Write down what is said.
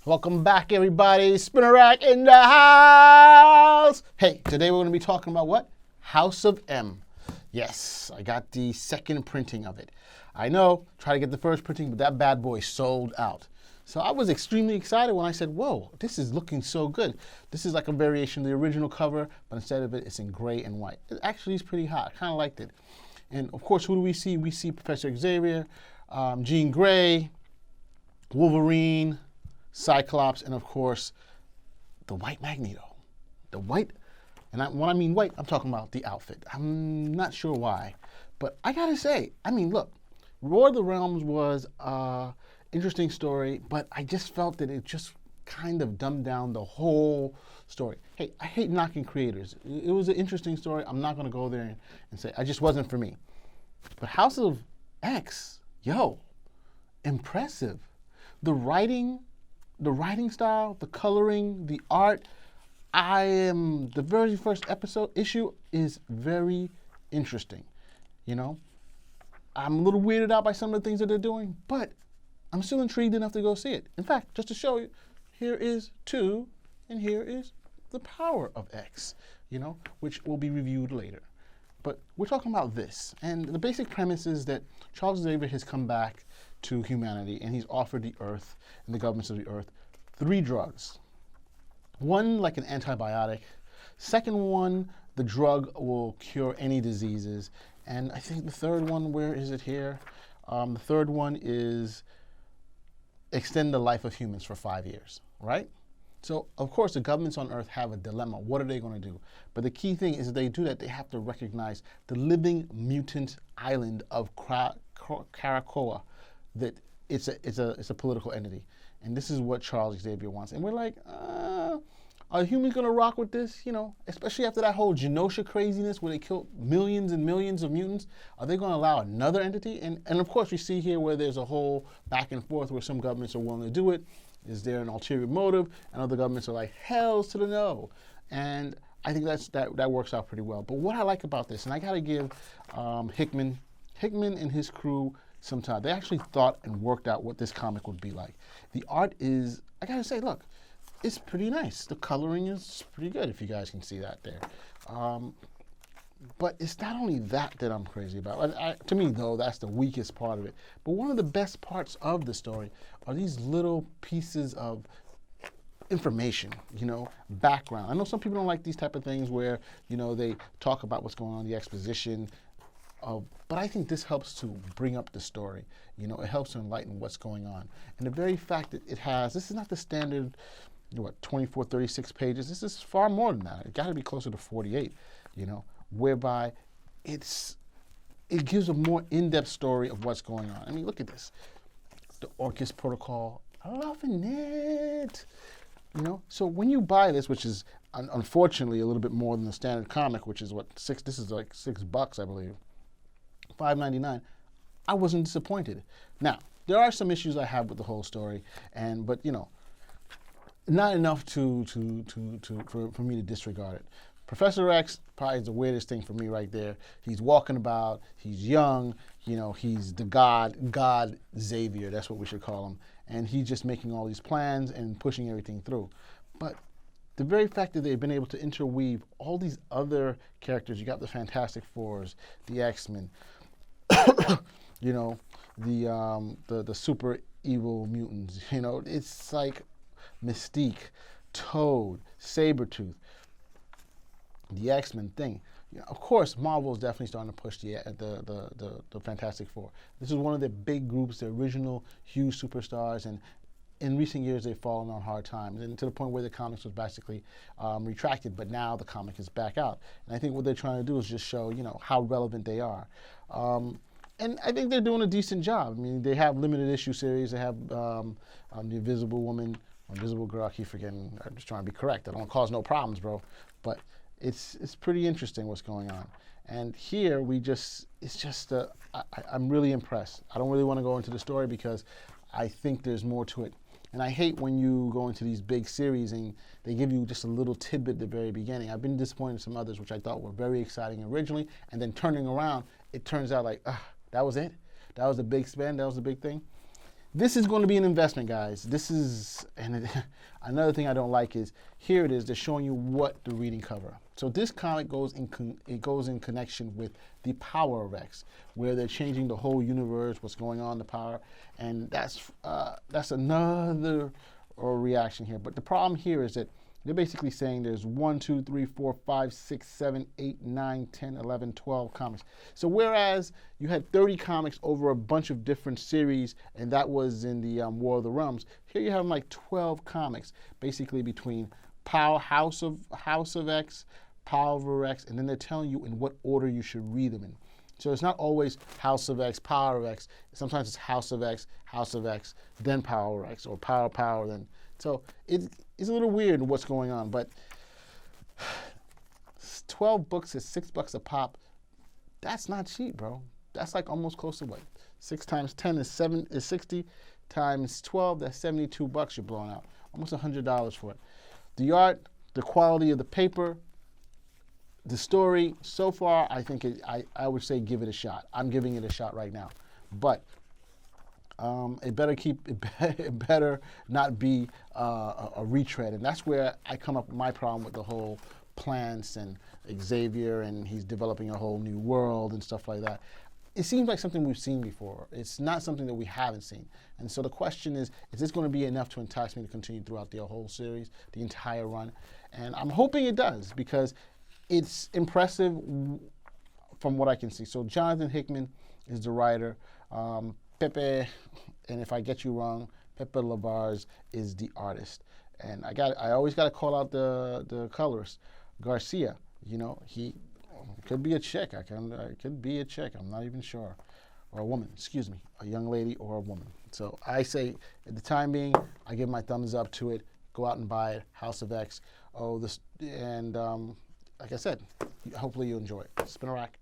Welcome back, everybody. Spinner Rack in the house. Hey, today we're going to be talking about what? House of M. Yes, I got the second printing of it. I know, try to get the first printing, but that bad boy sold out. So I was extremely excited when I said, whoa, this is looking so good. This is like a variation of the original cover, but instead of it, it's in gray and white. It actually is pretty hot. I kind of liked it. And of course, who do we see? We see Professor Xavier, Jean Grey, Wolverine, Cyclops, and of course, the white Magneto. The white, and when I mean white, I'm talking about the outfit. I'm not sure why, but I gotta say, I mean, look, War of the Realms was an interesting story, but I just felt that it just kind of dumbed down the whole story. Hey, I hate knocking creators. It was an interesting story. I'm not gonna go there and say, it just wasn't for me. But House of X, yo, impressive. The writing style, the coloring, the art. The very first issue is very interesting. You know, I'm a little weirded out by some of the things that they're doing, but I'm still intrigued enough to go see it. In fact, just to show you, here is 2, and here is the Power of X, you know, which will be reviewed later. But we're talking about this, and the basic premise is that Charles Xavier has come back to humanity, and he's offered the Earth and the governments of the Earth 3 drugs. One, like an antibiotic. Second one, the drug will cure any diseases. And I think the third one, where is it here? The third one is extend the life of humans for 5 years, right? So, of course, the governments on Earth have a dilemma. What are they going to do? But the key thing is that they do that, they have to recognize the living mutant island of Krakoa, that it's a political entity. And this is what Charles Xavier wants. And we're like, are humans going to rock with this? You know, especially after that whole Genosha craziness where they killed millions and millions of mutants. Are they going to allow another entity? And of course, we see here where there's a whole back and forth where some governments are willing to do it. Is there an ulterior motive? And other governments are like, hells to the no. And I think that works out pretty well. But what I like about this, and I got to give Hickman and his crew some time. They actually thought and worked out what this comic would be like. The art is, I got to say, look, it's pretty nice. The coloring is pretty good, if you guys can see that there. But it's not only that I'm crazy about. To me, though, that's the weakest part of it. But one of the best parts of the story are these little pieces of information, you know, background. I know some people don't like these type of things where, you know, they talk about what's going on in the exposition. But I think this helps to bring up the story. You know, it helps to enlighten what's going on. And the very fact that this is not the standard, 24, 36 pages. This is far more than that. It got to be closer to 48, you know, whereby it gives a more in-depth story of what's going on. I mean, look at this. The Orchis Protocol, I'm loving it. You know, so when you buy this, which is unfortunately a little bit more than the standard comic, which is this is like $6, I believe. $5.99, I wasn't disappointed. Now, there are some issues I have with the whole story, but you know, not enough for me to disregard it. Professor X probably is the weirdest thing for me right there. He's walking about, he's young, you know, he's the God Xavier, that's what we should call him, and he's just making all these plans and pushing everything through. But the very fact that they've been able to interweave all these other characters, you got the Fantastic Fours, the X-Men, you know, the super evil mutants, you know, it's like Mystique, Toad, Sabretooth, the X-Men thing. You know, of course, Marvel is definitely starting to push the Fantastic Four. This is one of the big groups, the original huge superstars, and in recent years they've fallen on hard times, and to the point where the comics was basically retracted, but now the comic is back out. And I think what they're trying to do is just show, you know, how relevant they are. And I think they're doing a decent job. I mean, they have limited issue series. They have the Invisible Woman, Invisible Girl. I keep forgetting. I'm just trying to be correct. I don't want to cause no problems, bro. But it's pretty interesting what's going on. And here I'm really impressed. I don't really want to go into the story because I think there's more to it. And I hate when you go into these big series and they give you just a little tidbit at the very beginning. I've been disappointed in some others which I thought were very exciting originally, and then turning around, it turns out like, that was it? That was the big spend? That was the big thing? This is going to be an investment, guys. This is, and another thing I don't like is, here it is, they're showing you what the reading cover. So this comic goes in connection with the Power of X, where they're changing the whole universe, what's going on in the Power, and that's another reaction here. But the problem here is that they're basically saying there's 1, 2, 3, 4, 5, 6, 7, 8, 9, 10, 11, 12 comics. So whereas you had 30 comics over a bunch of different series, and that was in the War of the Realms, here you have like 12 comics, basically between House of X, Power of X, and then they're telling you in what order you should read them in. So it's not always House of X, Power of X. Sometimes it's House of X, then Power of X, or Power, then. So it's a little weird what's going on, but 12 books is $6 a pop. That's not cheap, bro. That's like almost close to what? 6 times 10 is 60, times 12, that's $72 you're blowing out. Almost $100 for it. The art, the quality of the paper, the story, so far, I think I would say give it a shot. I'm giving it a shot right now. But it better not be a retread. And that's where I come up with my problem with the whole plants and Xavier, and he's developing a whole new world and stuff like that. It seems like something we've seen before. It's not something that we haven't seen. And so the question is this going to be enough to entice me to continue throughout the whole series, the entire run? And I'm hoping it does, because it's impressive from what I can see. So Jonathan Hickman is the writer. Pepe, and if I get you wrong, Pepe Larraz is the artist. And I always got to call out the colorist, Garcia. You know, he could be a chick. It could be a chick. I'm not even sure. Or a woman, excuse me, a young lady or a woman. So I say, at the time being, I give my thumbs up to it. Go out and buy it, House of X. Like I said, hopefully you enjoy it. Spin a rack.